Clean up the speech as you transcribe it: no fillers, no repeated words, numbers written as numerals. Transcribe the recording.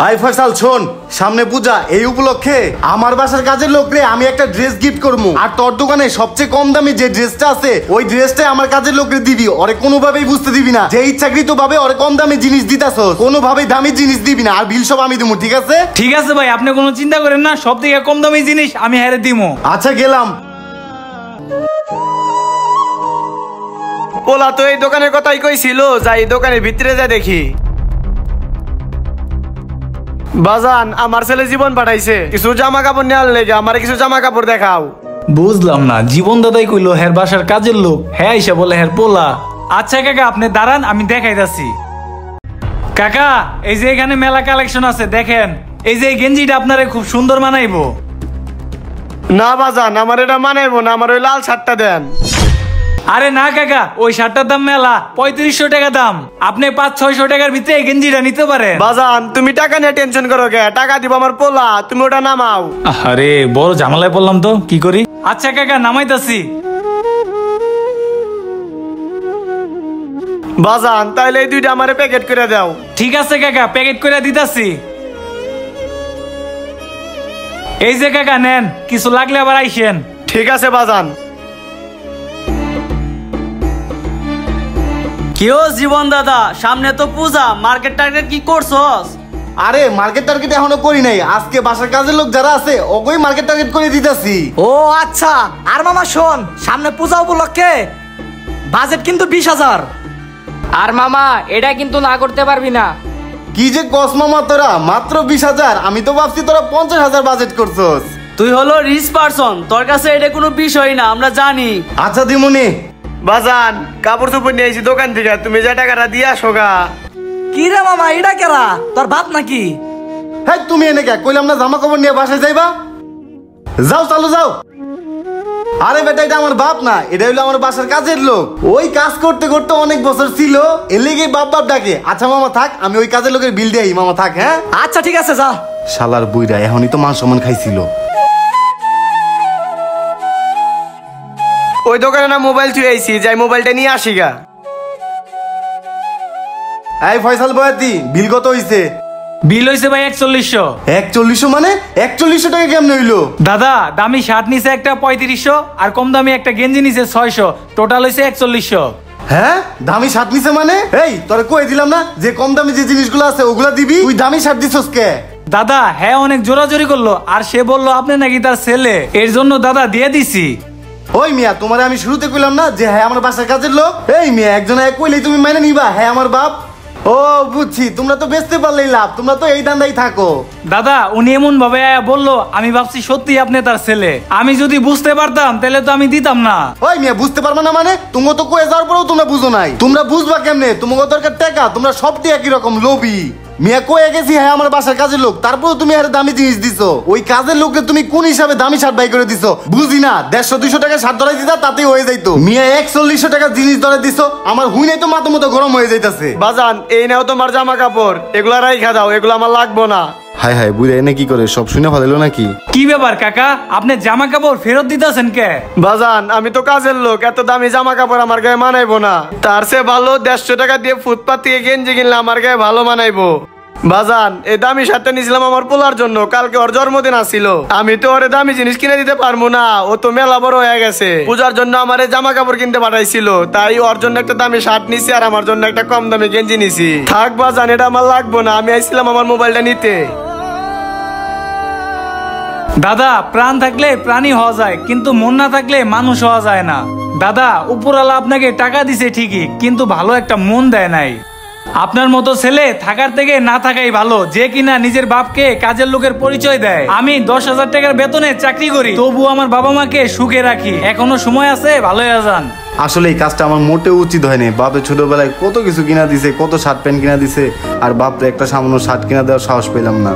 High Faisal শোন, সামনে পূজা, এই উপলক্ষে আমার বাসার কাজের লোকরে আমি একটা ড্রেস গিফট করবো। আর তোর দোকানে সবচেয়ে কম দামে যে ড্রেসটা আছে ওই ড্রেসটাই আমার কাজের লোকরে দিবি। ওরে কোনোভাবেই বুঝতে দিবি না যে ইচ্ছাকৃত ভাবে ওরে কম দামে জিনিস দিতাছস, কোনোভাবেই দামি জিনিস দিবি না। আর বিল সব আমি দিমু, ঠিক আছে? ঠিক আছে ভাই, আপনি কোনো চিন্তা করেন না, সব থেকে কম দামি জিনিস আমি হেরে দিমু। আচ্ছা গেলাম। পোলা তো এই দোকানের কথাই কইছিল, যাই দোকানের ভিতরে যা দেখি। বাজান, আমার ছেলে জীবন পাঠাইছে কিছু জামা কাপড় নেওয়ার লেগে, আমার কিছু জামা কাপড় দেখাও। বুঝলাম না, জীবন দাদাই কইলো হের বাসার কাজের লোক, হ্যাঁ এসে বলে হের পোলা। আচ্ছা কাকা আপনি দাঁড়ান, আমি দেখাই যাচ্ছি। কাকা এই যে এখানে মেলা কালেকশন আছে, দেখেন এই যে গেঞ্জিটা আপনারে খুব সুন্দর মানাইবো। না বাজান, আমার এটা মানাইবো না, আমার ওই লাল শার্টটা দেন। আরে না কাকা, ওই শার্টটার দাম মেলা, 3500 টাকা দাম। আপনি 500-600 টাকার ভিতরে এই গেঞ্জিটা নিতে পারেন। বাজান তুমি টাকা নিয়ে টেনশন করো কে? টাকা দিব আমার পোলা, তুমি ওটা নামাও। আরে বড় ঝামেলায় পড়লাম তো, কি করি? আচ্ছা কাকা নামাইতাছি। বাজান তাইলে এই দুইটা আমারে প্যাকেট করে দাও। ঠিক আছে কাকা, প্যাকেট করে দিতাছি। এই যে কাকা নেন, কিছু লাগলে আবার আইসেন। ঠিক আছে বাজান। কেউ জীবন দাদা, সামনে তো পূজা, মার্কেট টার্গেট কি করছস? আরে মার্কেট টার্গেট এখনো করি নাই, আজকে বাসার কাজের লোক যারা আছে ওকেই মার্কেট টার্গেট করে দিতেছি। ও আচ্ছা। আর মামা শোন, সামনে পূজা উপলক্ষে বাজেট কিন্তু 20,000। আর মামা এটা কিন্তু না করতে পারবি না। কি যে কস মামা তোরা, মাত্র 20,000? আমি তো ভাবছি তোরা 50,000 বাজেট করছস। তুই হলো রিচ পারসন, তোর কাছে এটা কোনো বিষয় না, আমরা জানি। আচ্ছা দিমুনি। বাজান কাপড় চোপড় নিয়ে এসেছি দোকান থেকে, তুমি যে টাকাটা দিয়ে আসো গা। কি রে মামা, এটা কেরা? তোর বাপ নাকি? হ্যাঁ তুমি এনে কে কইলাম না জামা কাপড় নিয়ে বাসায় যাইবা? যাও চালু যাও। আরে বেটা এটা আমার বাপ না, এটা হইলো আমার বাসার কাজের লোক। ওই কাজ করতে করতে অনেক বছর ছিল, এর লেগে বাপ বাপ ডাকে। আচ্ছা মামা থাক, আমি ওই কাজের লোকের বিল দেই। মামা থাক। হ্যাঁ আচ্ছা ঠিক আছে, যা। শালার বুইরা এখনই তো মান সম্মান খাইছিল। ওই দোকানে না মোবাইল থুয়ে আইছি, যাই মোবাইলটা নিয়ে আসি গা। এই ফয়সাল বয়াতি, বিল কত হইছে? বিল হইছে ভাই 4100। 4100 মানে 4100 টাকা কেমনে হইলো? দাদা দামি শার্ট নিছে একটা 3500, আর কম দামি একটা গেঞ্জি নিছে 600, টোটাল হইছে 4100। হ্যাঁ দামি শার্ট নিছে মানে? এই তোরে কই দিলাম না যে কম দামি যে জিনিসগুলো আছে ওগুলা দিবি, তুই দামি শার্ট দিছস কে? দাদা হ্যাঁ অনেক জোরাজোরি করলো, আর সে বললো আপনি নাকি তার ছেলে, এর জন্য দাদা দিয়ে দিছি। ওই মিয়া তোমারে আমি শুরুতে কইলাম না যে হ্যাঁ আমার বাসার কাজের লোক? এই মিয়া একজন এক কইলেই তুমি মেনে নিবা হ্যাঁ আমার বাপ? ও বুঝছি, তোমরা তো বেচতে পারলেই লাভ, তোমরা তো এই দান্দাই থাকো। দাদা উনি এমন ভাবে বললো, আমি ভাবছি সত্যি আপনি তার ছেলে। আমি যদি বুঝতে পারতাম তাহলে তো আমি দিতাম না। ওই মিয়া বুঝতে পারবা না মানে? তুমি তো কয়ে যাওয়ার পরেও তোমরা বুঝো নাই। তোমরা বুঝবা কেমনে? তোমাকে দরকার টাকা, তোমরা সবটি একই রকম লোভী। মিয়া কয়ে গেছি হ্যাঁ আমার বাসার কাজের লোক, তারপরেও তুমি আরে দামি জিনিস দিছো। ওই কাজের লোককে তুমি কোন হিসাবে দামি শার্ট বাই করে দিছো? বুঝি না, 150-200 টাকা শার্ট ধরাই দিতা তাতেই হয়ে যাইতো। মিয়া 4100 টাকা জিনিস ধরে দিছো, আমার হুইনাই তো মাথা মতো গরম হয়ে যাইতাছে। বাজান এই নাও তোমার জামা কাপড়, এগুলা রাইখা দাও, এগুলো আমার লাগবো না। হাই হাই বুঝে এনে কি করে সব শুনে ফেলাইলো নাকি? কি ব্যাপার কাকা, আপনি জামা কাপড় ফেরত দিতেছেন কে? বাজান আমি তো কাজের লোক, এত দামি জামা কাপড় আমার গায়ে মানাইবো না। তার চেয়ে ভালো 150 টাকা দিয়ে ফুটপাত থেকে গেঞ্জি কিনলে আমার গায়ে ভালো মানাইবো। বাজান এই দামি শার্টটা নিয়েছিলাম আমার পোলার জন্য, কালকে ওর জন্মদিন আসছিল। আমি তো ওরে দামি জিনিস কিনে দিতে পারবো না, ও তো মেলা বড় হয়ে গেছে। পূজার জন্য আমার জামা কাপড় কিনতে পাঠাইছিল, তাই ওর জন্য একটা দামি শার্ট নিছি আর আমার জন্য একটা কম দামি গেঞ্জি নিছি। থাক বাজান এটা আমার লাগবো না, আমি আইছিলাম আমার মোবাইলটা নিতে। দাদা প্রাণ থাকলে প্রাণী হওয়া যায়, কিন্তু মন না থাকলে মানুষ হওয়া যায় না। দাদা উপরওয়ালা আপনাকে টাকা দিছে ঠিকই, কিন্তু ভালো একটা মন দেয় নাই। আপনার মতো ছেলে থাকার থেকে না থাকাই ভালো, যে কিনা নিজের বাপকে কাজের লোকের পরিচয় দেয়। আমি 10,000 টাকার বেতনে চাকরি করি, তবু আমার বাবা মাকে সুখে রাখি। এখনো সময় আছে, ভালো হয়ে যান। আসলে এই কাজটা আমার মোটেও উচিত হয়নি। বাপে ছোটবেলায় কত কিছু কিনা দিছে, কত শার্ট প্যান্ট কিনা দিছে, আর বাপরে একটা সামান্য শার্ট কিনা দেওয়ার সাহস পেলাম না।